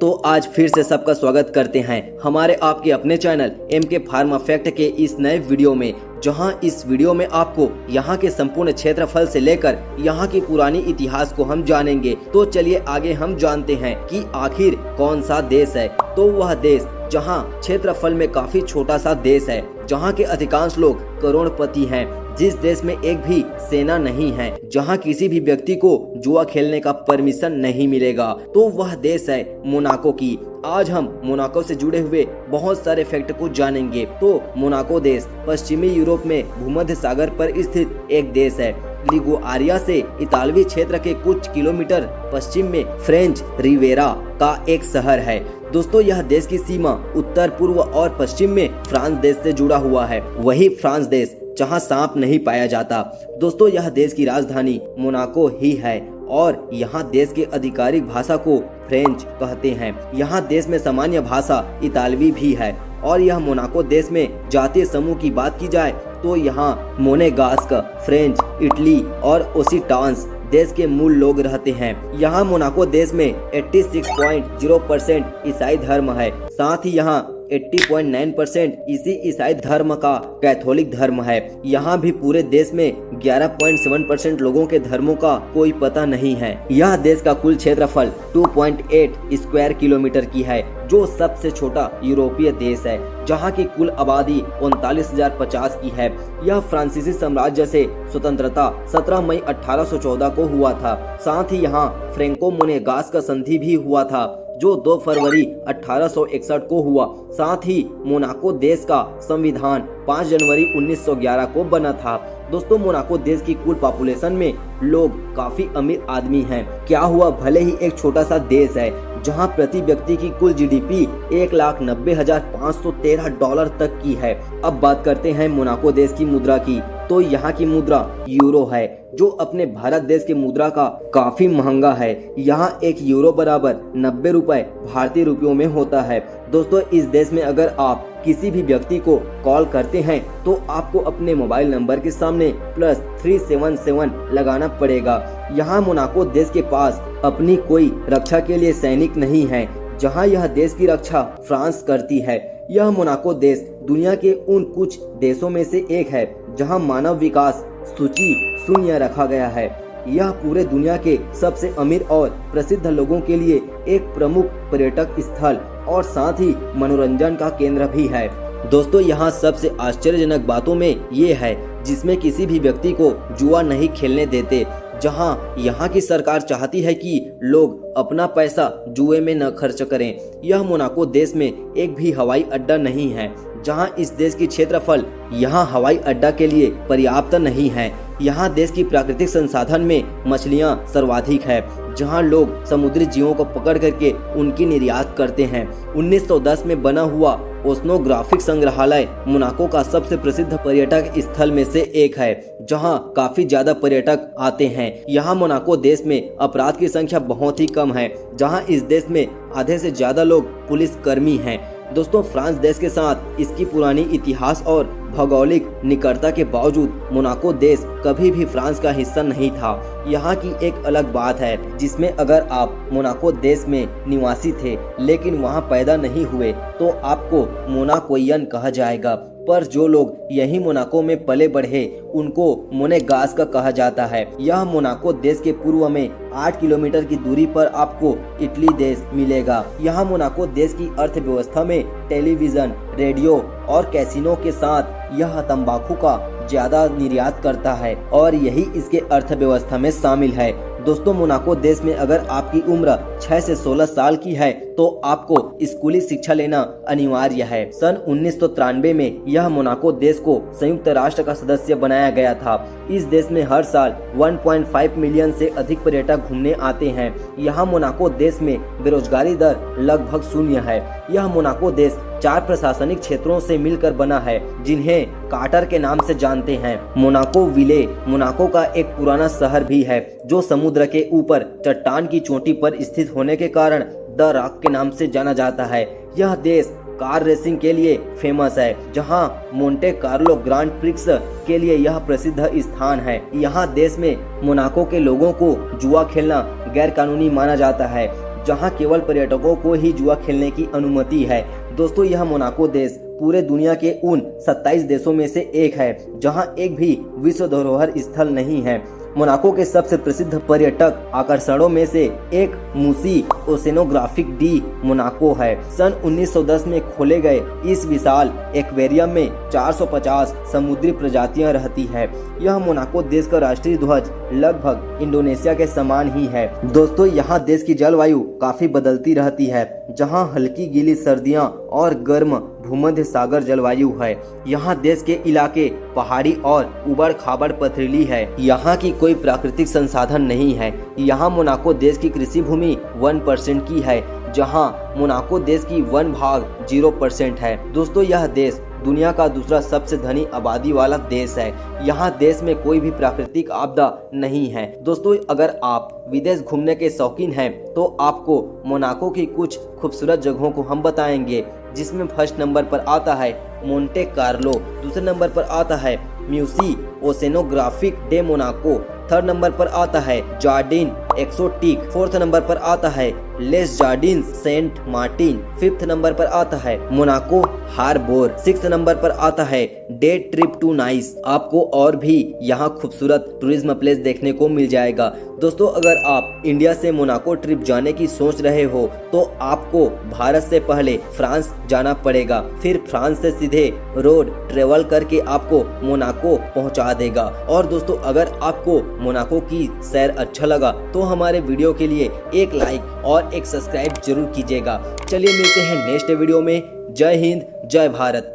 तो आज फिर से सबका स्वागत करते हैं हमारे आपके अपने चैनल MK फार्मा फैक्ट के इस नए वीडियो में, जहां इस वीडियो में आपको यहां के संपूर्ण क्षेत्रफल से लेकर यहां की पुरानी इतिहास को हम जानेंगे। तो चलिए आगे हम जानते हैं कि आखिर कौन सा देश है। तो वह देश जहां क्षेत्रफल में काफी छोटा सा देश है, जहां के अधिकांश लोग करोड़पति हैं, जिस देश में एक भी सेना नहीं है, जहां किसी भी व्यक्ति को जुआ खेलने का परमिशन नहीं मिलेगा, तो वह देश है मोनाको की। आज हम मोनाको से जुड़े हुए बहुत सारे फैक्ट को जानेंगे। तो मोनाको देश पश्चिमी यूरोप में भूमध्य सागर पर स्थित एक देश है। लिगुआरिया से इतालवी क्षेत्र के कुछ किलोमीटर पश्चिम में फ्रेंच रिवेरा का एक शहर है। दोस्तों, यह देश की सीमा उत्तर पूर्व और पश्चिम में फ्रांस देश से जुड़ा हुआ है। वही फ्रांस देश जहां सांप नहीं पाया जाता। दोस्तों, यह देश की राजधानी मोनाको ही है और यहाँ देश के आधिकारिक भाषा को फ्रेंच कहते हैं। यहाँ देश में सामान्य भाषा इतालवी भी है। और यह मोनाको देश में जातीय समूह की बात की जाए तो यहाँ मोनेगास्क, फ्रेंच, इटली और ओसिटान्स देश के मूल लोग रहते हैं। यहाँ मोनाको देश में 86.0% ईसाई धर्म है। साथ ही यहाँ 80.9% इसी ईसाई धर्म का कैथोलिक धर्म है। यहाँ भी पूरे देश में 11.7% लोगों के धर्मों का कोई पता नहीं है। यह देश का कुल क्षेत्रफल 2.8 स्क्वायर किलोमीटर की है, जो सबसे छोटा यूरोपीय देश है, जहाँ की कुल आबादी 39,050 की है। यह फ्रांसीसी साम्राज्य से स्वतंत्रता 17 मई 1814 को हुआ था। साथ ही यहाँ फ्रैंको मोनेगास्क का संधि भी हुआ था, जो 2 फरवरी 1861 को हुआ। साथ ही मोनाको देश का संविधान 5 जनवरी 1911 को बना था। दोस्तों, मोनाको देश की कुल पॉपुलेशन में लोग काफी अमीर आदमी हैं। क्या हुआ, भले ही एक छोटा सा देश है, जहां प्रति व्यक्ति की कुल GDP $1,90,513 तक की है। अब बात करते हैं मोनाको देश की मुद्रा की। तो यहाँ की मुद्रा यूरो है, जो अपने भारत देश के मुद्रा का काफी महंगा है। यहाँ 1 यूरो बराबर 90 रुपए भारतीय रुपयों में होता है। दोस्तों, इस देश में अगर आप किसी भी व्यक्ति को कॉल करते हैं तो आपको अपने मोबाइल नंबर के सामने +377 लगाना पड़ेगा। यहाँ मोनाको देश के पास अपनी कोई रक्षा के लिए सैनिक नहीं है, जहाँ यह देश की रक्षा फ्रांस करती है। यह मोनाको देश दुनिया के उन कुछ देशों में से एक है जहाँ मानव विकास सूची 0 रखा गया है। यह पूरे दुनिया के सबसे अमीर और प्रसिद्ध लोगों के लिए एक प्रमुख पर्यटक स्थल और साथ ही मनोरंजन का केंद्र भी है। दोस्तों, यहाँ सबसे आश्चर्यजनक बातों में ये है जिसमें किसी भी व्यक्ति को जुआ नहीं खेलने देते, जहाँ यहाँ की सरकार चाहती है कि लोग अपना पैसा जुए में न खर्च करें। यह मोनाको देश में एक भी हवाई अड्डा नहीं है, जहाँ इस देश की क्षेत्रफल यहाँ हवाई अड्डा के लिए पर्याप्त नहीं है। यहाँ देश की प्राकृतिक संसाधन में मछलियाँ सर्वाधिक है, जहाँ लोग समुद्री जीवों को पकड़ करके उनकी निर्यात करते हैं। 1910 में बना हुआ ओशनोग्राफिक संग्रहालय मोनाको का सबसे प्रसिद्ध पर्यटक स्थल में से एक है, जहां काफी ज्यादा पर्यटक आते हैं। यहाँ मोनाको देश में अपराध की संख्या बहुत ही कम है, जहां इस देश में आधे से ज्यादा लोग पुलिस कर्मी हैं। दोस्तों, फ्रांस देश के साथ इसकी पुरानी इतिहास और भौगोलिक निकटता के बावजूद मोनाको देश कभी भी फ्रांस का हिस्सा नहीं था। यहाँ की एक अलग बात है, जिसमें अगर आप मोनाको देश में निवासी थे लेकिन वहाँ पैदा नहीं हुए तो आपको मोनाकोइयन कहा जाएगा, पर जो लोग यही मोनाको में पले बढ़े उनको मोनेगास्क कहा जाता है। यह मोनाको देश के पूर्व में 8 किलोमीटर की दूरी पर आपको इटली देश मिलेगा। यहाँ मोनाको देश की अर्थव्यवस्था में टेलीविजन, रेडियो और कैसीनो के साथ यह तंबाकू का ज्यादा निर्यात करता है और यही इसके अर्थव्यवस्था में शामिल है। दोस्तों, मोनाको देश में अगर आपकी उम्र 6 से 16 साल की है तो आपको स्कूली शिक्षा लेना अनिवार्य है। सन 1993 में यह मोनाको देश को संयुक्त राष्ट्र का सदस्य बनाया गया था। इस देश में हर साल 1.5 मिलियन से अधिक पर्यटक घूमने आते हैं। यहाँ मोनाको देश में बेरोजगारी दर लगभग 0 है। यह मोनाको देश 4 प्रशासनिक क्षेत्रों से मिलकर बना है, जिन्हें कार्टर के नाम से जानते हैं। मोनाको विले मोनाको का एक पुराना शहर भी है, जो समुद्र के ऊपर चट्टान की चोटी पर स्थित होने के कारण द रॉक के नाम से जाना जाता है। यह देश कार रेसिंग के लिए फेमस है, जहां मोंटे कार्लो ग्रांड प्रिक्स के लिए यह प्रसिद्ध स्थान है। यहाँ देश में मोनाको के लोगों को जुआ खेलना गैर कानूनी माना जाता है, जहां केवल पर्यटकों को ही जुआ खेलने की अनुमति है। दोस्तों यह मोनाको देश पूरे दुनिया के उन 27 देशों में से एक है जहां एक भी विश्व धरोहर स्थल नहीं है। मोनाको के सबसे प्रसिद्ध पर्यटक आकर्षणों में से एक मूसी ओसेनोग्राफिक डी मोनाको है। सन 1910 में खोले गए इस विशाल एक्वेरियम में 450 समुद्री प्रजातियां रहती है। यह मोनाको देश का राष्ट्रीय ध्वज लगभग इंडोनेशिया के समान ही है। दोस्तों यहाँ देश की जलवायु काफी बदलती रहती है, जहाँ हल्की गीली सर्दियाँ और गर्म भूमध्य सागर जलवायु है। यहाँ देश के इलाके पहाड़ी और उबड़ खाबड़ पथरीली है। यहाँ की कोई प्राकृतिक संसाधन नहीं है। यहाँ मोनाको देश की कृषि भूमि 1% की है, जहाँ मोनाको देश की वन भाग 0% है। दोस्तों यह देश दुनिया का दूसरा सबसे धनी आबादी वाला देश है। यहाँ देश में कोई भी प्राकृतिक आपदा नहीं है। दोस्तों अगर आप विदेश घूमने के शौकीन हैं तो आपको मोनाको की कुछ खूबसूरत जगहों को हम बताएंगे, जिसमें फर्स्ट नंबर पर आता है मोंटे कार्लो, दूसरे नंबर पर आता है Musee Oceanographique de Monaco, third number पर आता है जार्डिन एक्सोटिक, फोर्थ नंबर पर आता है Les Jardin Saint Martin, fifth number पर आता है मोनाको हार्बोर, सिक्स्थ नंबर पर आता है डे ट्रिप टू नाइस। आपको और भी यहाँ खूबसूरत टूरिज्म प्लेस देखने को मिल जाएगा। दोस्तों अगर आप इंडिया से मोनाको ट्रिप जाने की सोच रहे हो तो आपको भारत से पहले फ्रांस जाना पड़ेगा, फिर फ्रांस से सीधे रोड ट्रेवल करके आपको मोनाको पहुंचा देगा। और दोस्तों अगर आपको मोनाको की सैर अच्छा लगा तो हमारे वीडियो के लिए एक लाइक और एक सब्सक्राइब जरूर कीजिएगा। चलिए मिलते हैं नेक्स्ट वीडियो में। जय हिंद, जय भारत।